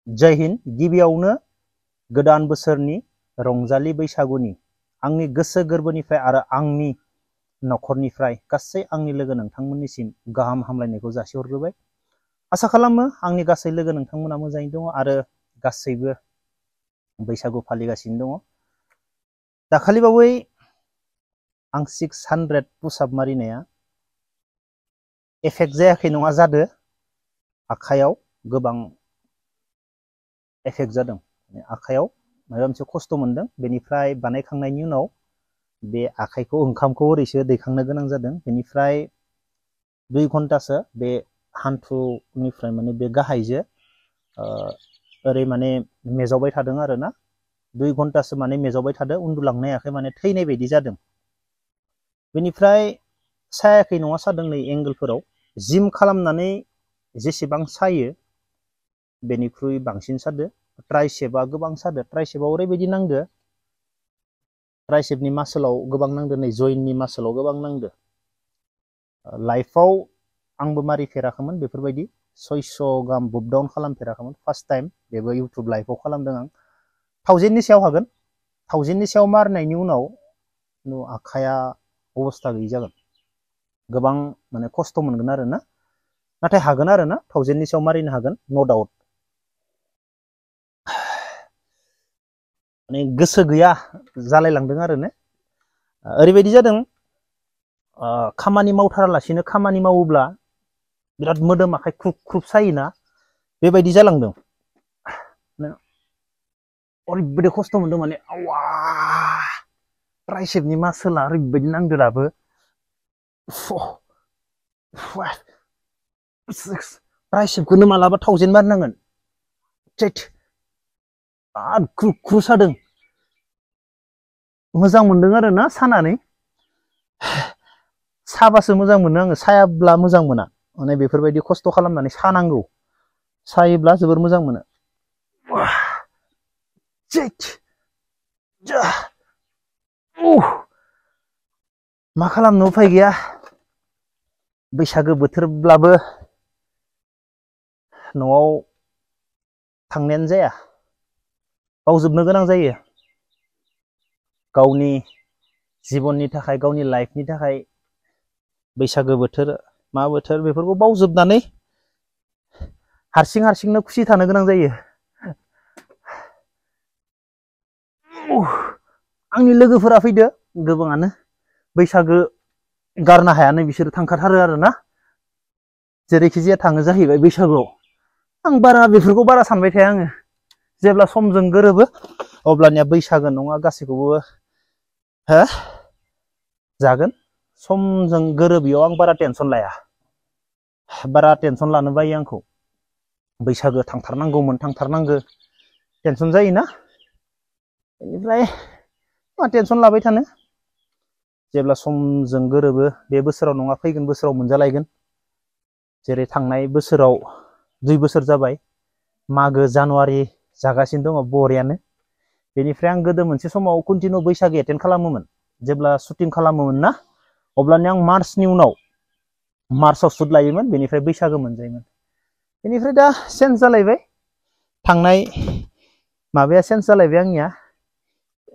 जय हिन्द। गिबियावनो गोदान बोसोरनि रंजालि बैसागुनि आंनि गोसो गोरबोनिफ्राय आरो आंनि नखरनिफ्राय गासै आंनि लोगो नोंथांमोननिसिम गाहाम हामलायनायखौ जासिहरग्रोबाय। आसा खालामो आंनि गासै लोगो नोंथांमोना मोजाङै दङ आरो गासैबो बैसागु फालिगासिनो दङ। दाखालिबावै आं 600 पुसआप मारिनाया एफेक्ट जायाखै नङा, जादों। आखायाव गोबां एफेक्ट जादों। आखायाव माबा मोनसे खस्थ' मोनदों। बेनिफ्राय बानायखांनायनि उनाव बे आखाइखौ ओंखामखौ ओरैसो दैखांनो गोनां जादों। बेनिफ्राय 2 घन्टासो बे हान्थुनिफ्राय माने बे गाहायजों ओरै माने मेजावबाय थादों आरो ना। 2 घन्टासो माने मेजावबाय थादों, उन्दुलांनो हायाखै, माने थैनाय बायदि जादों। बेनिफ्राय सायाखै नङा, सादों नै एंगोलफोराव। जिम खालामनानै जेसेबां सायो बेनिख्रुइ बांसिन सादो। ट्राइसेपआ गोबां सादो। ट्राइसेपआव ओरैबायदि नांदो, ट्राइसेपनि मासोलाव गोबां नांदो, नै जइननि मासोलाव गोबां नांदो। लाइफआव आंबो मारिफेराखैमोन बेफोरबायदि 600 गाहाम बुप डाउन खालामफेराखैमोन। फार्स्ट टाइम बेबो इउटुब लाइभआव खालामदों आं। 1000नि सायाव हागोन। 1000नि सायाव मारिनायनि उनाव आखाइया अबस्था गैयि जागोन। गोबां माने खस्थ' मोनगोन आरो ना, नाथाय हागोन आरो ना। 1000नि सायाव मारिनो हागोन, नो डाउट। माने गोसो गैया जालायलांदों आरो ने। ओरैबायदि जादों, खामानि मावथारालासिनो खामानि मावोब्ला बिराद मोदोम आखाइ ख्रुब ख्रुब सायोना, बेबायदि जालांदों। ओरैबायदि खस्थ' मोनदों माने, आवा ट्राइसेपनि मासोला ओरैबायदि नांदो दाबो। ट्राइसेपखौनो मालाबा 1000 मारिनांगोन। बिराद ख्रुब ख्रुब सादों। मोजां मोनदों आरो ना सानानै। साबासो मोजां मोनो आङो, सायाब्ला मोजां मोना। माने बेफोरबायदि खस्थ' खालामनानै सानांगौ, सायोब्ला जोबोर मोजां मोनो। मा खालामनो, उफाय गैया। बैसागो बोथोरब्लाबो न'आव थांनायानो जाया, बावजोबनो गोनां जायो। गावनि जिबननि थाखाय, गावनि लाइफनि थाखाय बैसागो बोथोर मा बोथोर बेफोरखौ बावजोबनानै हारसिं हारसिंनो खुसि थानो गोनां जायो। आंनि लोगोफोरा फैदो गोबाङानो, बैसागो गारनो हायानो बिसोरो थांखाथारो आरो ना। जेरैखि जाया थाङो जाहैबाय बैसागुआव। आं बारा बेफोरखौ बारा सानबाय थाया आङो। जेब्ला समजों गोरोबो अब्लानिया बैसागो नङा गासैखौबो जागोन। समजों गोरोबियाव आं बारा टेनसन लाया, बारा टेनसन लानो बायो आंखौ। बैसागो थांथारनांगौमोन, थांथारनांगो टेनसन जायोना। बेनिफ्राय मा टेनसन लाबाय थानो। जेब्ला समजों गोरोबो, बे बोसोराव नङा फैगोन बोसोराव मोनजालायगोन। जेरै थांनाय बोसोराव 2 बोसोर जाबाय, मागो जानुवारि जागासिनो दङ बरियानो। बेनिफ्राय आं गोदो मोनसे समाव कन्टिनिउ बैसागो एटेन्ड खालामोमोन। जेब्ला शुटिं खालामोमोन ना, अब्लानिया आं मार्चनि उनाव, मार्चआव शुट लायोमोन, बेनिफ्राय बैसागो मोनजायोमोन। बेनिफ्राय दा चेन्ज जालायबाय, थांनाय माबाया चेन्ज जालायबाय आंनिया।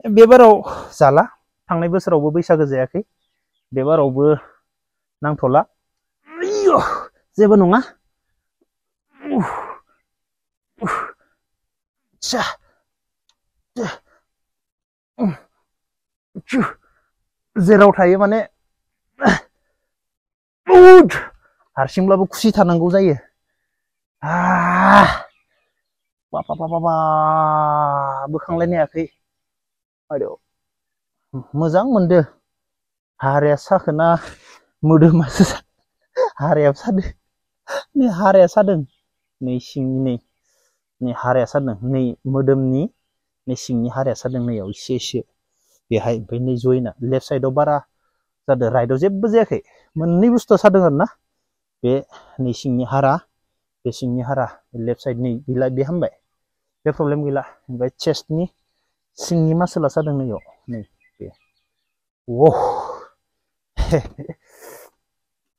बे बाराव जाला, थांनाय बोसोरावबो बैसागो जायाखै, बे बारावबो नांथ'ला। जेबो नङा। जेराव थायो माने हारसिंब्लाबो खुसि थानांगौ जायो। बोखांलायनो हायाखै। मोजां मोनदो। हाराया साखोना मोदोमासो, हारायाबो सादों। नै हाराया सादों, नै सिंनि नै हाराया सादों, नै मोदोमनि नै सिंनि हाराया सादों, नैयाव एसे बेहाय। ओमफ्राय नै जइना लेफ्ट साइडआव बारा जादों, राइटआव जेबो जायाखै। मोननै बुस्थुआ सादों आरो ना। बे नै सिंनि हारा, बे सिंनि हारा लेफ्ट साइडनि गैला, बे हामबाय, बे प्रब्लेम गैला। ओमफ्राय चेस्टनि सिंनि मासोला सादों नैयाव, नै बे।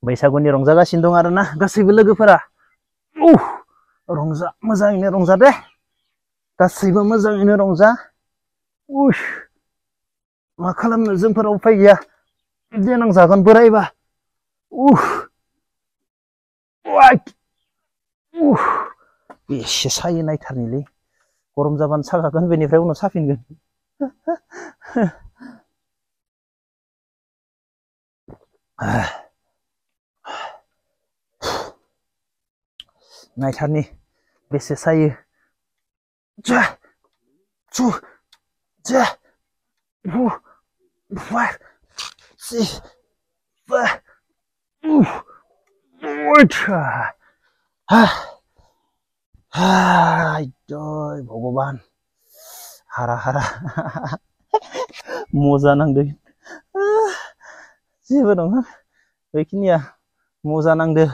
बैसागुनि रंजागासिनो दं आरो ना गासैबो लोगोफोरा। रंजा, मोजाङैनो रंजा दे। गासैबो मोजाङैनो रंजा उस मा खालामनो जोंफोरा उफाय गैया देनां जागोन बोरायबा उफ बेसे सायो नायथारनिलै गरम जाबानो सागागोन बेनिफ्राय उनाव साफिनगोन नायथारनि बेसे सायो जा टु जा 4 5 6 भगबान हारा हारा मजा नांदों जेबो नङा बेखिनिया मजा नांदो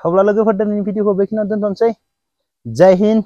अब्ला लोगोफोर दिनैनि भिडिअखौ बेखिनियाव दोनथ'नोसै जय हिन्द